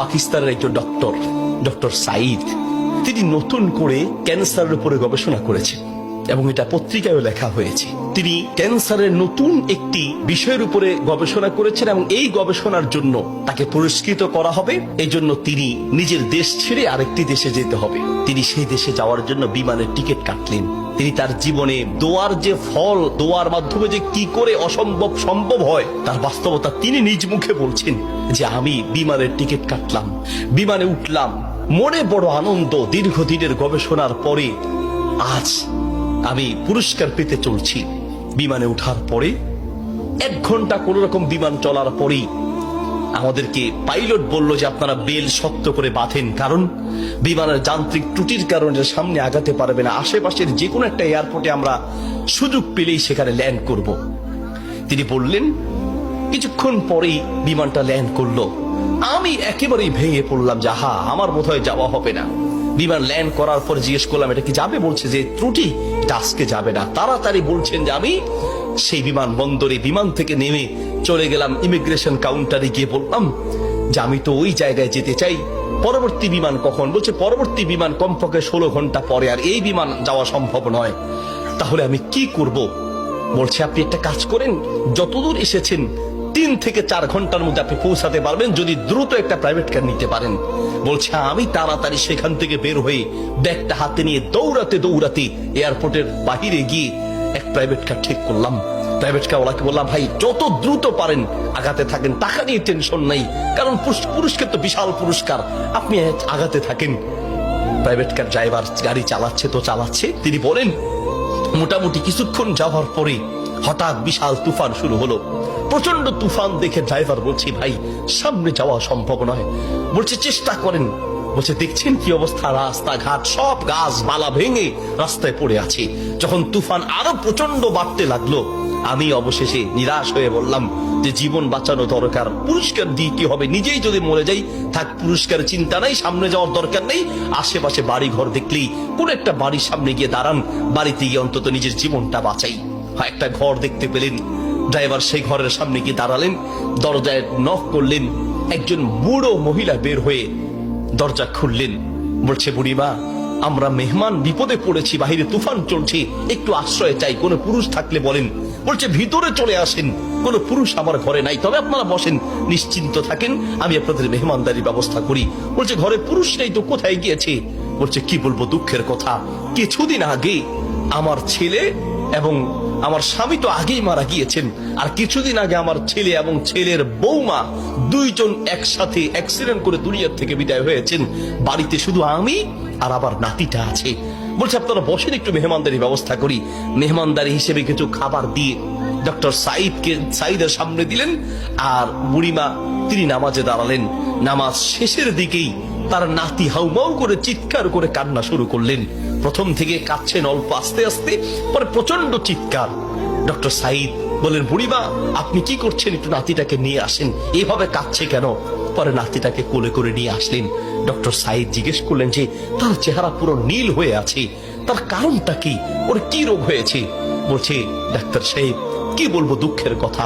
পাকিস্তানের একজন ডক্টর সাইদ, তিনি নতুন করে ক্যান্সারের উপরে গবেষণা করেছেন এবং এটা পত্রিকায়ও লেখা হয়েছে। তিনি ক্যান্সারের নতুন একটি বিষয়ের উপরে গবেষণা করেছেন এবং এই গবেষণার জন্য তাকে পুরস্কৃত করা হবে। এই জন্য তিনি নিজের দেশ ছেড়ে আরেকটি দেশে যেতে হবে। তিনি সেই দেশে যাওয়ার জন্য বিমানের টিকিট কাটলেন। তিনি তার জীবনে দোয়ার যে ফল, দোয়ার মাধ্যমে যে কি করে অসম্ভব সম্ভব হয় তার বাস্তবতা তিনি নিজ মুখে বলছেন যে আমি বিমানের টিকিট কাটলাম, বিমানে উঠলাম, মনে বড় আনন্দ। দীর্ঘদিনের গবেষণার পরে আজ আমি পুরস্কার পেতে চলছি। বিমানে উঠার পরে 1 ঘন্টা কোন রকম বিমান চলার পরেই আমাদেরকে পাইলট বলল যে আপনারা বেল শক্ত করে বাঁধেন, কারণ বিমানের যান্ত্রিক ত্রুটির কারণে সামনে আগাতে পারবে না। আশেপাশের যে কোনো একটা এয়ারপোর্টে আমরা সুযোগ পেলেই সেখানে ল্যান্ড করব। তিনি বললেন। কিছুক্ষণ পরেই বিমানটা ল্যান্ড করলো। আমি একেবারেই ভেঙে পড়লাম যে আমার বোধহয় যাওয়া হবে না। বিমান ল্যান্ড করার পর জিজ্ঞেস করলাম এটা কি যাবে? বলছে যে ত্রুটি, এটা আজকে যাবে না। তাড়াতাড়ি বলছেন যে আমি সেই বিমান বন্দরে বিমান থেকে নেমে চলে গেলাম ইমিগ্রেশন কাউন্টারে, গিয়ে বললাম যে আমি তো ওই জায়গায় যেতে চাই, পরবর্তী বিমান কখন? বলছে পরবর্তী বিমান কমপক্ষে 16 ঘন্টা পরে, আর এই বিমান যাওয়া সম্ভব নয়। তাহলে আমি কি করব? বলছে আপনি একটা কাজ করেন, যতদূর এসেছেন 3 থেকে 4 ঘন্টার মধ্যে আপনি পৌঁছাতে পারবেন যদি দ্রুত একটা প্রাইভেট কার নিতে পারেন। বলছে আমি তাড়াতাড়ি সেখান থেকে বের হয়ে ব্যাগটা হাতে নিয়ে দৌড়াতে এয়ারপোর্টের বাহিরে গিয়ে এক প্রাইভেট কার ঠিক করলাম। প্রাইভেট কার ওলাকে বললাম ভাই যত দ্রুত পারেন আগাতে থাকেন, টাকা নিয়ে টেনশন নাই, কারণ পুরস্কার তো বিশাল পুরস্কার, আপনি আগাতে থাকেন। প্রাইভেট কার ড্রাইভার গাড়ি চালাচ্ছে। তিনি বলেন মোটামুটি কিছুক্ষণ যাওয়ার পরে হঠাৎ বিশাল তুফান শুরু হলো। প্রচন্ড তুফান দেখে ড্রাইভার বলছে ভাই সামনে যাওয়া সম্ভব নয়। বলছে চেষ্টা করেন। বলছে দেখছেন কি অবস্থা, রাস্তাঘাট সব গাছপালা ভেঙে রাস্তায় পড়ে আছে। যখন তুফান আরো প্রচন্ড বাড়তে লাগলো আমি অবশেষে নিরাশ হয়ে বললাম যে জীবন বাঁচানো দরকার, পুরস্কার দিয়ে কি হবে, নিজেই যদি মরে যাই থাক, পুরস্কার চিন্তা নাই, সামনে যাওয়ার দরকার নেই। আশেপাশে বাড়ি ঘর দেখলেই কোন একটা বাড়ির সামনে গিয়ে দাঁড়ান, বাড়িতে গিয়ে অন্তত নিজের জীবনটা বাঁচাই। একটা ঘর দেখতে পেলেন, ড্রাইভার সেই ঘরের সামনে গিয়ে দাঁড়ালেন, দরজায় নক করলেন। একজন বুড়ো মহিলা বের হয়ে দরজা খুললেন। বলছে বুড়িমা আমরা মেহমান বিপদে পড়েছি, বাহিরে তুফান চলছে, একটু আশ্রয় চাই, কোনো পুরুষ থাকলে বলেন। বলছে ভিতরে চলে আসেন, কোনো পুরুষ আমার ঘরে নাই, তবে আপনারা বসেন, নিশ্চিন্ত থাকেন, আমি আপনাদের মেহমানদারির ব্যবস্থা করি। বলছে ঘরে পুরুষ নেই তো কোথায় গিয়েছে? বলছে কি বলবো দুঃখের কথা, কিছুদিন আগে আমার ছেলে এবং আমার স্বামী তো আগেই মারা গিয়েছেন, আর কিছুদিন আগে আমার ছেলে এবং ছেলের বৌমা দুইজন একসাথে অ্যাক্সিডেন্ট করে দুনিয়ার থেকে বিদায় হয়েছেন। বাড়িতে শুধু আমি আর আবার নাতিটা আছে। বলছে আপনারা বসেন, একটু মেহমানদারি ব্যবস্থা করি। মেহমানদারি হিসেবে কিছু খাবার দিয়ে ডক্টর সাইদের সামনে দিলেন, আর বুড়িমা তিনি নামাজে দাঁড়ালেন। নামাজ শেষের দিকেই তার নাতি হাউমাউ করে চিৎকার করে কান্না শুরু করলেন। প্রথম থেকে কাঁদছেন অল্প আস্তে আস্তে, পরে প্রচন্ড চিৎকার। ডক্টর সাইদ বলেন বুড়িমা আপনি কি করছেন, একটু নাতিটাকে নিয়ে আসেন, এইভাবে কাঁদছে কেন? পরে নাতিটাকে কোলে করে নিয়ে আসলেন। ডক্টর সাইদ জিজ্ঞেস করলেন যে তার চেহারা পুরো নীল হয়ে আছে, তার কারণটা কি, ওর কি রোগ হয়েছে? বলছে ডাক্তার সাহেব কি বলবো দুঃখের কথা,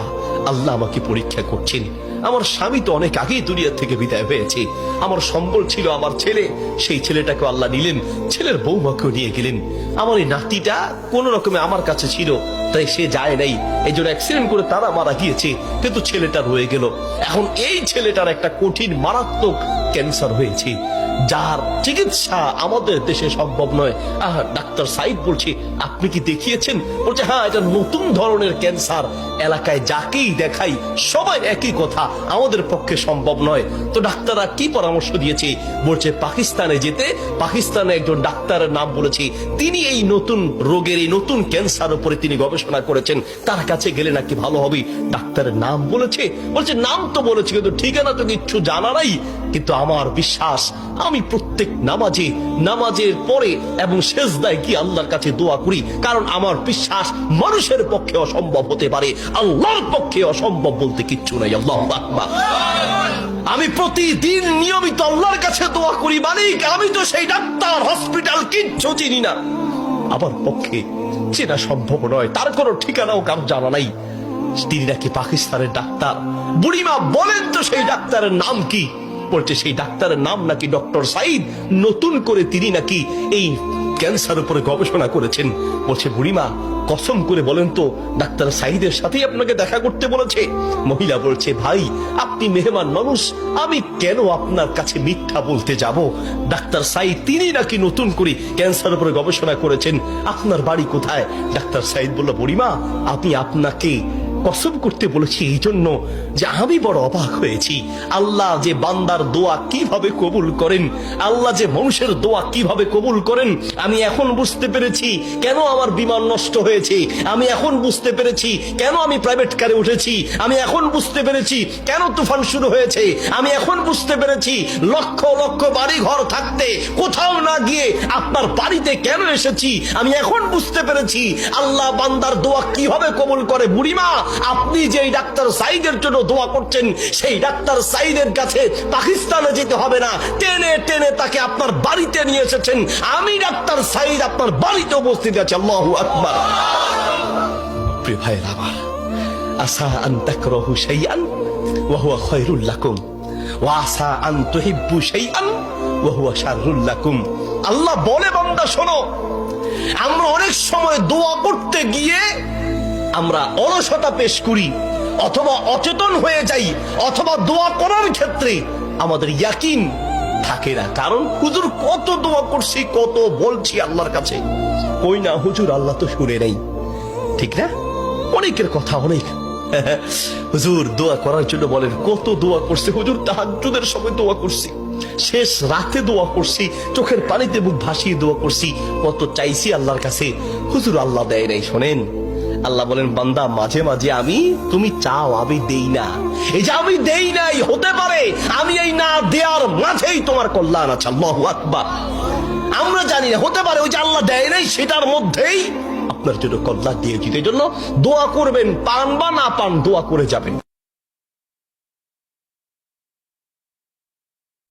আল্লাহ আমাকে পরীক্ষা করছেন। আমার স্বামী তো অনেক আগেই দুনিয়া থেকে বিদায় হয়েছে, আমার সম্বল ছিল আমার ছেলে, সেই ছেলেটাকে আল্লাহ নিলেন, ছেলের বৌমাকেও নিয়ে গেলেন। আমার এই নাতিটা কোন রকমে আমার কাছে ছিল, তাই সে যায় নাই, এই জন্য অ্যাক্সিডেন্ট করে তারা মারা গিয়েছে, কিন্তু ছেলেটা রয়ে গেল। এখন এই ছেলেটার একটা কঠিন মারাত্মক ক্যান্সার হয়েছে, যার চিকিৎসা আমাদের দেশে সম্ভব নয়। ডাক্তার সাইদ বলছে আপনি কি দেখিয়েছেন? বলছে হ্যাঁ, এটা নতুন ধরনের ক্যান্সার, এলাকায় যাকেই দেখাই সবাই একই কথা, আমাদের পক্ষে সম্ভব নয়। তো ডাক্তাররা কি পরামর্শ দিয়েছে? বলছে পাকিস্তানে যেতে। পাকিস্তানে একজন ডাক্তারের নাম বলেছে, তিনি এই নতুন রোগের, এই নতুন ক্যান্সার উপরে তিনি গবেষণা করেছেন, তার কাছে গেলে নাকি ভালো হবে। ডাক্তারের নাম বলেছে? বলছে নাম তো বলেছে, কিন্তু ঠিকানা তো কিচ্ছু জানা নাই। কিন্তু আমার বিশ্বাস, আমি প্রত্যেক নামাজের পরে এবং সেজদায় কি আল্লাহর কাছে দোয়া করি, কারণ আমার বিশ্বাস মানুষের পক্ষে অসম্ভব হতে পারে, আল্লাহর পক্ষে অসম্ভব বলতে কিচ্ছু নাই। আল্লাহু আকবার। আমি প্রতিদিন নিয়মিত আল্লাহর কাছে দোয়া করি, মালিক আমি তো সেই ডাক্তার হসপিটাল কিচ্ছু চিনি না, আমার পক্ষে চেনা সম্ভব নয়, তার কোনো ঠিকানাও কারো জানা নাই। তিনি নাকি পাকিস্তানের ডাক্তার। বুড়িমা বলেন তো সেই ডাক্তারের নাম কি? বলছে সেই ডাক্তারের নাম নাকি ডক্টর সাইদ, নতুন করে তিনি নাকি এই ক্যান্সার উপরে গবেষণা করেছেন। বলছে বুড়িমা কসম করে বলেন তো ডাক্তার সাইদের সাথেই আপনাকে দেখা করতে বলেছে? মহিলা বলছে ভাই আপনি মেহমান মানুষ, আমি কেন আপনার কাছে মিথ্যা বলতে যাব? ডাক্তার সাইদ তিনি নাকি নতুন করে ক্যান্সার উপরে গবেষণা করেছেন, আপনার বাড়ি কোথায়? ডাক্তার সাইদ বলল বুড়িমা আমি আপনাকে কসম করতে বলেছি এই জন্য যে আমি বড় অবাক হয়েছি, আল্লাহ যে বান্দার দোয়া কিভাবে কবুল করেন, আল্লাহ যে মানুষের দোয়া কিভাবে কবুল করেন, আমি এখন বুঝতে পেরেছি কেন আমার বিমান নষ্ট হয়েছে, আমি এখন বুঝতে পেরেছি কেন আমি প্রাইভেট কারে উঠেছি, আমি এখন বুঝতে পেরেছি কেন তুফান শুরু হয়েছে, আমি এখন বুঝতে পেরেছি লক্ষ লক্ষ বাড়ি ঘর থাকতে কোথাও না গিয়ে আপনার বাড়িতে কেন এসেছি, আমি এখন বুঝতে পেরেছি আল্লাহ বান্দার দোয়া কিভাবে কবুল করে। বুড়িমা আপনি যে ডাক্তার সাইদের জন্য দোয়া করছেন সেই ডাক্তার সাইদের কাছে পাকিস্তানে যেতে হবে না, টেনে টেনে তাকে আপনার বাড়িতে নিয়ে এসেছেন, আমি ডাক্তার সাইদ আপনার বাড়িতে উপস্থিত আছে। আল্লাহু আকবার। প্রিয় ভাইয়ের আমার, আসা আন তাকরাহু শাইআন ওয়া হুয়া খায়রুল লাকুম ওয়া আসা আন তুহিব্বু শাইআন ওয়া হুয়া শাররুল লাকুম। আল্লাহ বলে বান্দা শোনো, আমরা অনেক সময় দোয়া করতে গিয়ে আমরা অলসতা পেশ করি, অথবা অচেতন হয়ে যাই, অথবা দোয়া করার ক্ষেত্রে আমাদের ইয়াকিন থাকে না। কারণ হুজুর কত দোয়া করছি, কত বলছি আল্লাহর কাছে, কই না হুজুর আল্লাহ তো শুনে নেই, ঠিক না? অনেকের কথা অনেক হুজুর দোয়া করার জন্য বলেন, কত দোয়া করছে হুজুর, তাহাজ্জুদের সময় দোয়া করছি, শেষ রাতে দোয়া করছি, চোখের পানিতে মুখ ভাসিয়ে দোয়া করছি, কত চাইছি আল্লাহর কাছে, হুজুর আল্লাহ দেয় নাই। শোনেন আল্লাহ বলেন বান্দা মাঝে মাঝে আমি, তুমি চাও আমি দেই না, এই যে আমি দেই নাই হতে পারে আমি এই না দেওয়ার মাঝেই তোমার কল্যাণ আছে। আল্লাহু আকবার। আমরা জানি না, হতে পারে ওই যে আল্লাহ দেয় নাই সেটার মধ্যেই আপনার জন্য কল্যাণ দিয়েছি। এই জন্য দোয়া করবেন, পান বা না পান দোয়া করে যাবেন।